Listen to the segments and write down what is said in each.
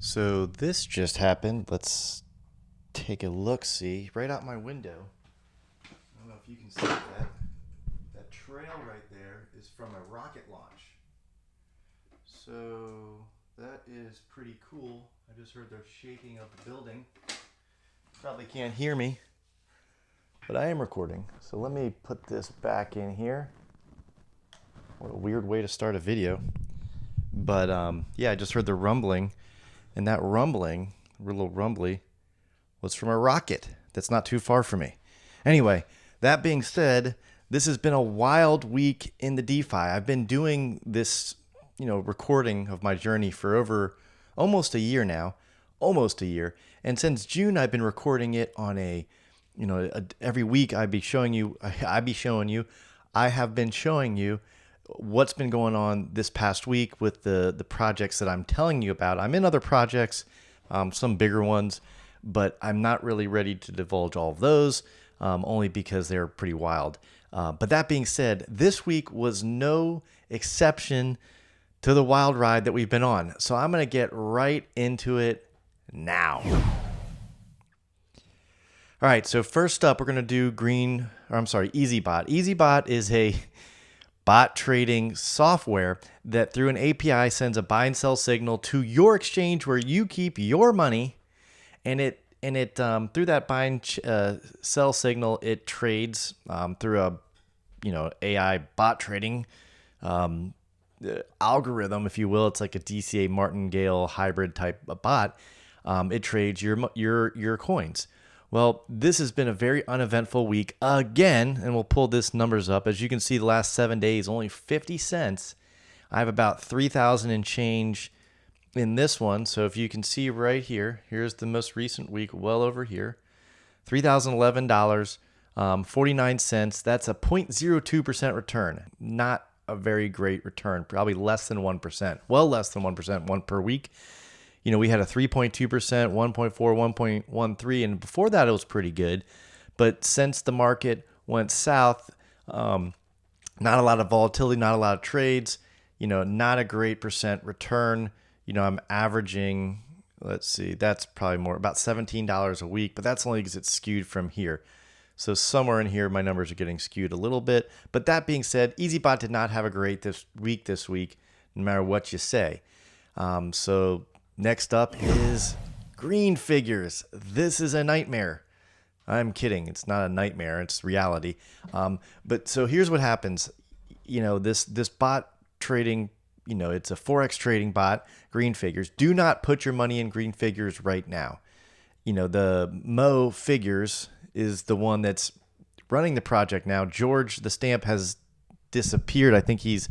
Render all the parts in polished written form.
So this just happened. Let's take a look-see right out my window. I don't know if you can see that. That trail right there is from a rocket launch. So that is pretty cool. I just heard the shaking of the building. Probably can't hear me, but I am recording. So let me put this back in here. What a weird way to start a video. But yeah, I just heard the rumbling. And that rumbling, little rumbly, was from a rocket that's not too far from me. Anyway, that being said, this has been a wild week in the DeFi. I've been doing this, recording of my journey for over almost a year now, almost a year. And since June, I've been recording it on every week I have been showing you what's been going on this past week with the projects that I'm telling you about. I'm in other projects, some bigger ones, but I'm not really ready to divulge all of those, only because they're pretty wild. But that being said, this week was no exception to the wild ride that we've been on. So I'm going to get right into it now. All right, so first up, we're going to do Eazybot. Eazybot is a bot trading software that through an API sends a buy and sell signal to your exchange where you keep your money, and it through that buy and sell signal, it trades through a AI bot trading algorithm, if you will. It's like a DCA martingale hybrid type of bot. It trades your coins. Well, this has been a very uneventful week again, and we'll pull this numbers up. As you can see, the last 7 days, only 50 cents. I have about 3,000 and change in this one. So if you can see right here, here's the most recent week, well over here, $3,011, 49 cents. That's a 0.02% return. Not a very great return, probably less than 1%. Well, less than 1%, one per week. We had a 3.2%, 1.4, 1.13, and before that it was pretty good. But since the market went south, not a lot of volatility, not a lot of trades, not a great percent return. I'm averaging, let's see, that's probably more, about $17 a week, but that's only because it's skewed from here. So somewhere in here, my numbers are getting skewed a little bit. But that being said, Eazybot did not have a great this week, no matter what you say. So next up is green figures. This is a nightmare. I'm kidding. It's not a nightmare. It's reality. But so here's what happens. This bot trading, it's a Forex trading bot, green figures. Do not put your money in green figures right now. The Mo Figures is the one that's running the project now. George, the stamp, has disappeared. I think he's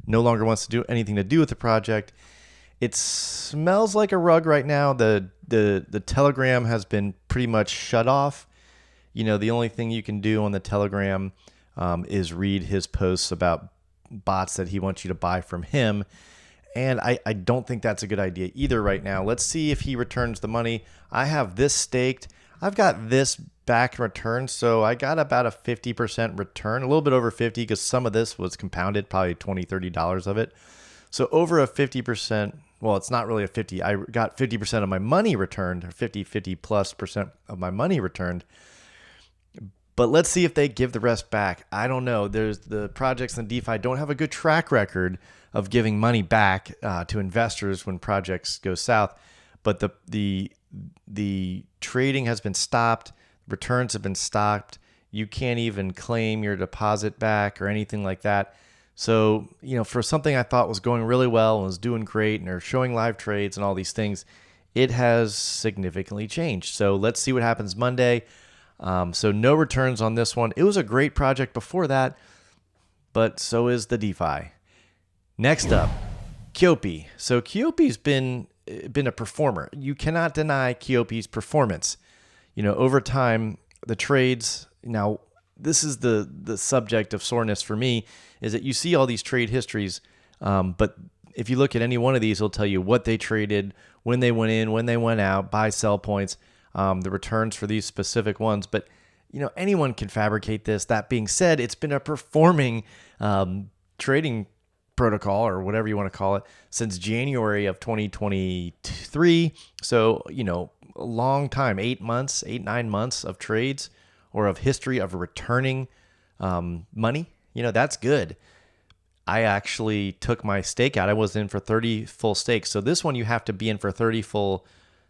no longer wants to do anything to do with the project. It smells like a rug right now. The Telegram has been pretty much shut off. The only thing you can do on the Telegram is read his posts about bots that he wants you to buy from him. And I don't think that's a good idea either right now. Let's see if he returns the money. I have this staked. I've got this back in return, so I got about a 50% return, a little bit over 50 because some of this was compounded, probably $20, $30 of it. So over a 50%, well, it's not really a 50. I got 50% of my money returned, or 50 plus percent of my money returned. But let's see if they give the rest back. I don't know. There's the projects in DeFi don't have a good track record of giving money back to investors when projects go south. But the trading has been stopped. Returns have been stopped. You can't even claim your deposit back or anything like that. So, for something I thought was going really well and was doing great and they're showing live trades and all these things, it has significantly changed. So let's see what happens Monday. So no returns on this one. It was a great project before that, but so is the DeFi. Next up, Kiopi. So Kiopi's been a performer. You cannot deny Kiopi's performance. Over time, the trades, now this is the subject of soreness for me, is that you see all these trade histories, but if you look at any one of these, it'll tell you what they traded, when they went in, when they went out, buy, sell points, the returns for these specific ones. But, anyone can fabricate this. That being said, it's been a performing trading protocol or whatever you want to call it since January of 2023. So, a long time, 9 months of trades or of history of returning money. That's good. I actually took my stake out. I was in for 30 full stakes. So this one you have to be in for 30 full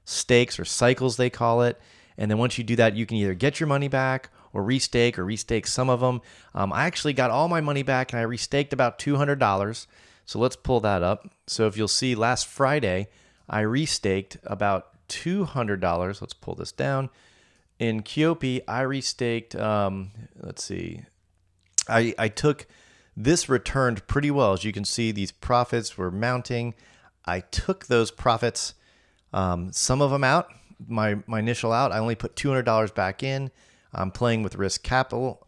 stakes or cycles, they call it. And then once you do that, you can either get your money back or restake some of them. I actually got all my money back and I restaked about $200. So let's pull that up. So if you'll see, last Friday, I restaked about $200. Let's pull this down. In Kiopi, I restaked, let's see. I took, this returned pretty well. As you can see, these profits were mounting. I took those profits, some of them out. My initial out, I only put $200 back in. I'm playing with risk capital.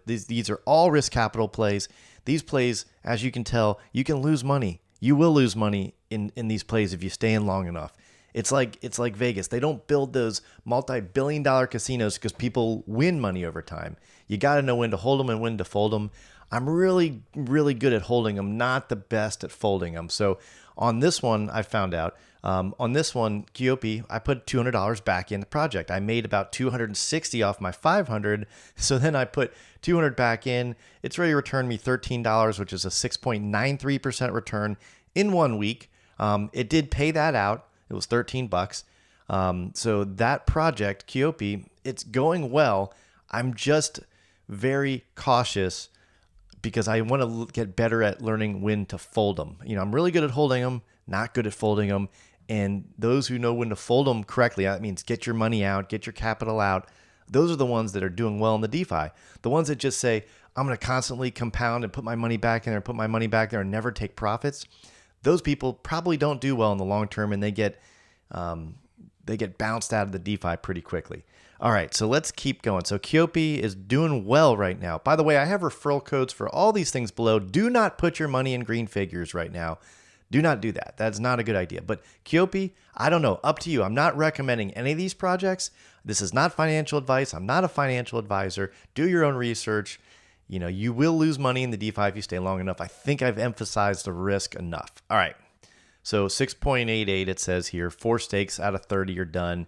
These are all risk capital plays. These plays, as you can tell, you can lose money. You will lose money in these plays if you stay in long enough. It's like Vegas. They don't build those multi-billion-dollar casinos because people win money over time. You got to know when to hold them and when to fold them. I'm really, really good at holding them, not the best at folding them. So on this one, I found out, on this one, Kiopi, I put $200 back in the project. I made about $260 off my $500. So then I put $200 back in. It's ready to return me $13, which is a 6.93% return in 1 week. It did pay that out. It was $13. So that project, Kiopi, it's going well. I'm just very cautious because I want to get better at learning when to fold them. I'm really good at holding them, not good at folding them. And those who know when to fold them correctly, that means get your money out, get your capital out. Those are the ones that are doing well in the DeFi. The ones that just say, I'm going to constantly compound and put my money back in there, and never take profits. Those people probably don't do well in the long term, and they get bounced out of the DeFi pretty quickly. All right, so let's keep going. So Kiopi is doing well right now. By the way, I have referral codes for all these things below. Do not put your money in green figures right now. Do not do that. That's not a good idea. But Kiopi, I don't know. Up to you. I'm not recommending any of these projects. This is not financial advice. I'm not a financial advisor. Do your own research. You will lose money in the DeFi if you stay long enough. I think I've emphasized the risk enough. All right. So 6.88, it says here, 4 stakes out of 30 are done.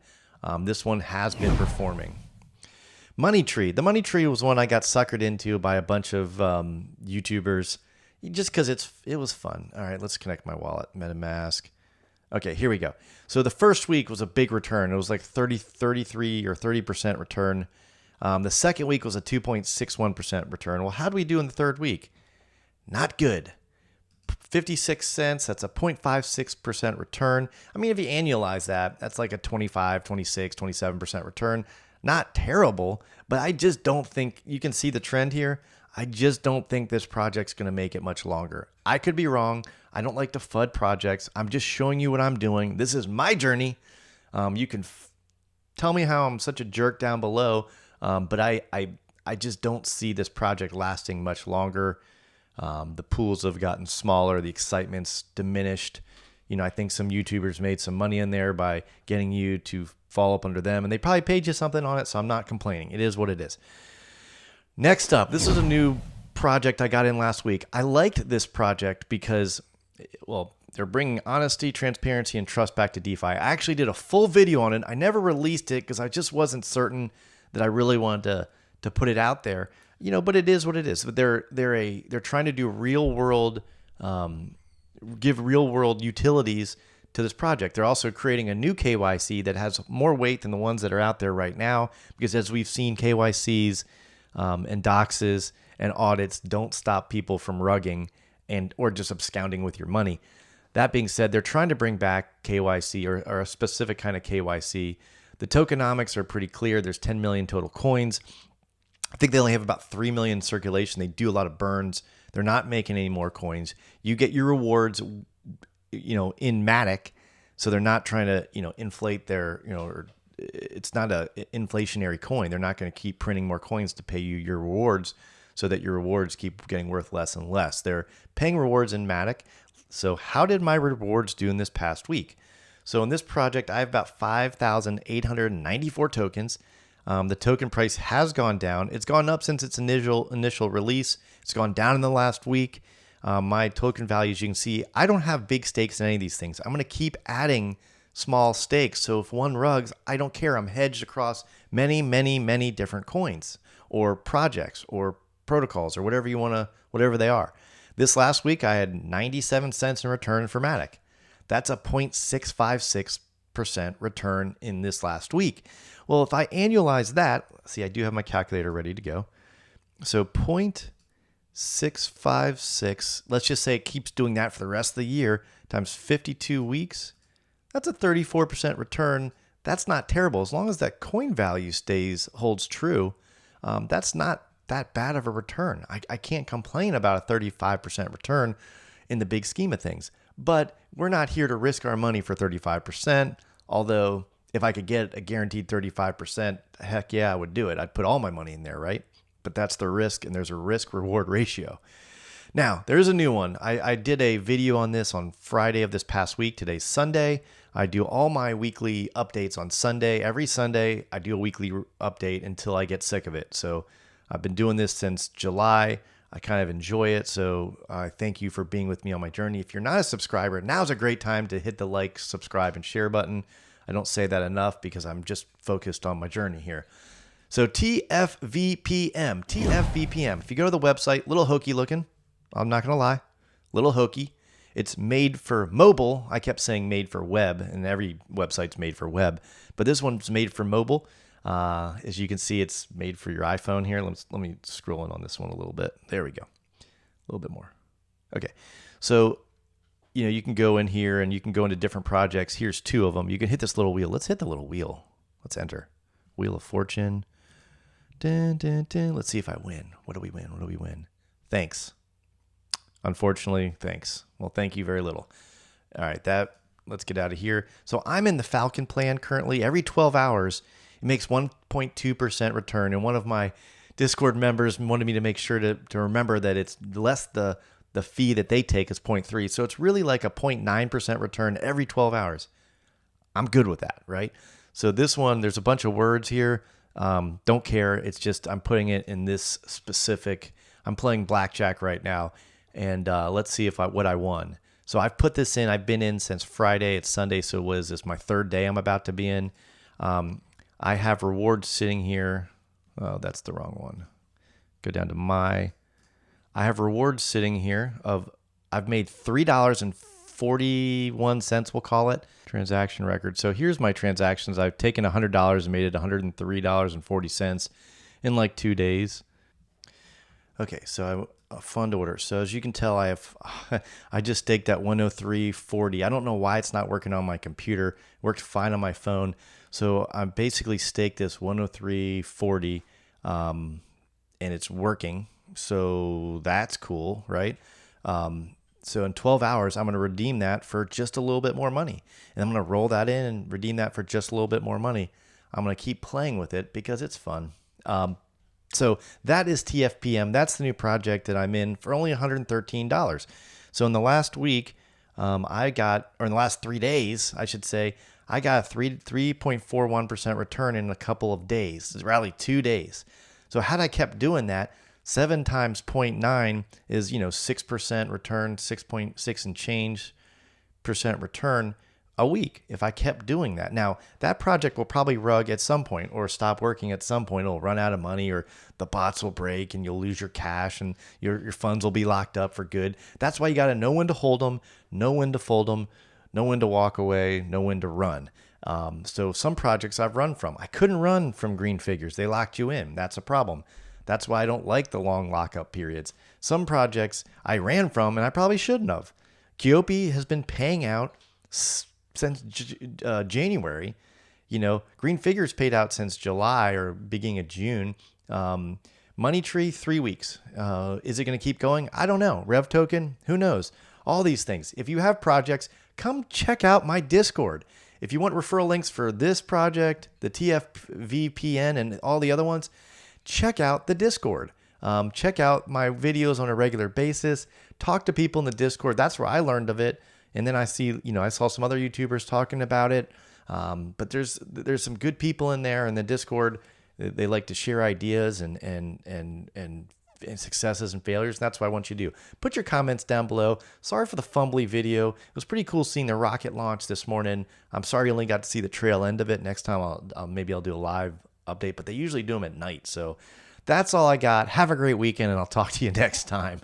This one has been performing. Money Tree. The Money Tree was one I got suckered into by a bunch of YouTubers just because it was fun. All right, let's connect my wallet, MetaMask. Okay, here we go. So the first week was a big return. It was like 33 or 30% return. The second week was a 2.61% return. Well, how do we do in the third week? Not good. 56 cents, that's a 0.56% return. I mean, if you annualize that, that's like a 25, 26, 27% return. Not terrible, but I just don't think, you can see the trend here. I just don't think this project's going to make it much longer. I could be wrong. I don't like to FUD projects. I'm just showing you what I'm doing. This is my journey. You can tell me how I'm such a jerk down below, but I just don't see this project lasting much longer. The pools have gotten smaller. The excitement's diminished. I think some YouTubers made some money in there by getting you to fall up under them, and they probably paid you something on it, so I'm not complaining. It is what it is. Next up, this is a new project I got in last week. I liked this project because, well, they're bringing honesty, transparency, and trust back to DeFi. I actually did a full video on it. I never released it because I just wasn't certain that I really wanted to put it out there. But it is what it is. But they're trying to do real world, give real world utilities to this project. They're also creating a new KYC that has more weight than the ones that are out there right now, because as we've seen, KYCs and doxes and audits don't stop people from rugging or just absconding with your money. That being said, they're trying to bring back KYC or a specific kind of KYC. The tokenomics are pretty clear. There's 10 million total coins. I think they only have about 3 million in circulation. They do a lot of burns. They're not making any more coins. You get your rewards, in Matic. So they're not trying to, inflate their, it's not a inflationary coin. They're not going to keep printing more coins to pay you your rewards so that your rewards keep getting worth less and less. They're paying rewards in Matic. So how did my rewards do in this past week? So in this project, I have about 5,894 tokens. The token price has gone down. It's gone up since its initial release. It's gone down in the last week. My token values, you can see, I don't have big stakes in any of these things. I'm going to keep adding small stakes. So if one rugs, I don't care. I'm hedged across many, many, many different coins or projects or protocols or whatever you want to, whatever they are. This last week, I had 97 cents in return for Matic. That's a 0.656% return in this last week. Well, if I annualize that, see, I do have my calculator ready to go. So 0.656, let's just say it keeps doing that for the rest of the year, times 52 weeks. That's a 34% return. That's not terrible. As long as that coin value holds true, that's not that bad of a return. I can't complain about a 35% return in the big scheme of things. But we're not here to risk our money for 35%. Although if I could get a guaranteed 35%, heck yeah, I would do it. I'd put all my money in there, right? But that's the risk, and there's a risk-reward ratio. Now, there's a new one. I did a video on this on Friday of this past week. Today's Sunday. I do all my weekly updates on Sunday. Every Sunday, I do a weekly update until I get sick of it. So I've been doing this since July. I kind of enjoy it. So I thank you for being with me on my journey. If you're not a subscriber, now's a great time to hit the like, subscribe, and share button. I don't say that enough because I'm just focused on my journey here. So TFVPM. If you go to the website, little hokey looking. I'm not going to lie. Little hokey. It's made for mobile. I kept saying made for web, and every website's made for web. But this one's made for mobile. As you can see, it's made for your iPhone here. Let me scroll in on this one a little bit. There we go. A little bit more. Okay. So, you can go in here and you can go into different projects. Here's two of them. You can hit this little wheel. Let's hit the little wheel. Let's enter. Wheel of Fortune. Dun, dun, dun. Let's see if I win. What do we win? Thanks. Unfortunately, thanks. Well, thank you very little. All right, let's get out of here. So I'm in the Falcon plan currently. Every 12 hours, it makes 1.2% return. And one of my Discord members wanted me to make sure to remember that it's less the fee that they take is 0.3. So it's really like a 0.9% return every 12 hours. I'm good with that, right? So this one, there's a bunch of words here. Don't care. It's just I'm putting it in this specific. I'm playing blackjack right now. And let's see what I won. So I've put this in. I've been in since Friday. It's Sunday, so what is this? My third day I'm about to be in. I have rewards sitting here. Oh, that's the wrong one. Go down to I have rewards sitting here I've made $3.41, we'll call it, transaction record. So here's my transactions. I've taken $100 and made it $103.40 in like 2 days. Okay, so a fund order. So as you can tell, I just staked at 103.40. I don't know why it's not working on my computer. It worked fine on my phone. So I basically staked this 103.40, and it's working. So that's cool, right? So in 12 hours, I'm going to redeem that for just a little bit more money. And I'm going to roll that in and redeem that for just a little bit more money. I'm going to keep playing with it because it's fun. So that is TFPM. That's the new project that I'm in for only $113. So in the last week, in the last 3 days, I should say, I got a 3.41% return in a couple of days. It's really 2 days. So had I kept doing that, 7 times 0.9 is, 6% return, 6.6 and change percent return a week if I kept doing that. Now, that project will probably rug at some point or stop working at some point. It'll run out of money or the bots will break and you'll lose your cash and your funds will be locked up for good. That's why you got to know when to hold them, know when to fold them, know when to walk away, know when to run. So some projects I've run from. I couldn't run from green figures. They locked you in. That's a problem. That's why I don't like the long lockup periods. Some projects I ran from and I probably shouldn't have. Kiopi has been paying out since January. Green figures paid out since July or beginning of June. Money Tree, 3 weeks. Is it going to keep going? I don't know. RevToken, who knows? All these things. If you have projects, come check out my Discord. If you want referral links for this project, the TFVPN, and all the other ones, check out the Discord. Check out my videos on a regular basis. Talk to people in the Discord. That's where I learned of it. And then I saw some other YouTubers talking about it. But there's some good people in there in the Discord. They like to share ideas and successes and failures. That's what I want you to do. Put your comments down below. Sorry for the fumbly video. It was pretty cool seeing the rocket launch this morning. I'm sorry you only got to see the trail end of it. Next time maybe I'll do a live update, but they usually do them at night. So that's all I got. Have a great weekend, and I'll talk to you next time.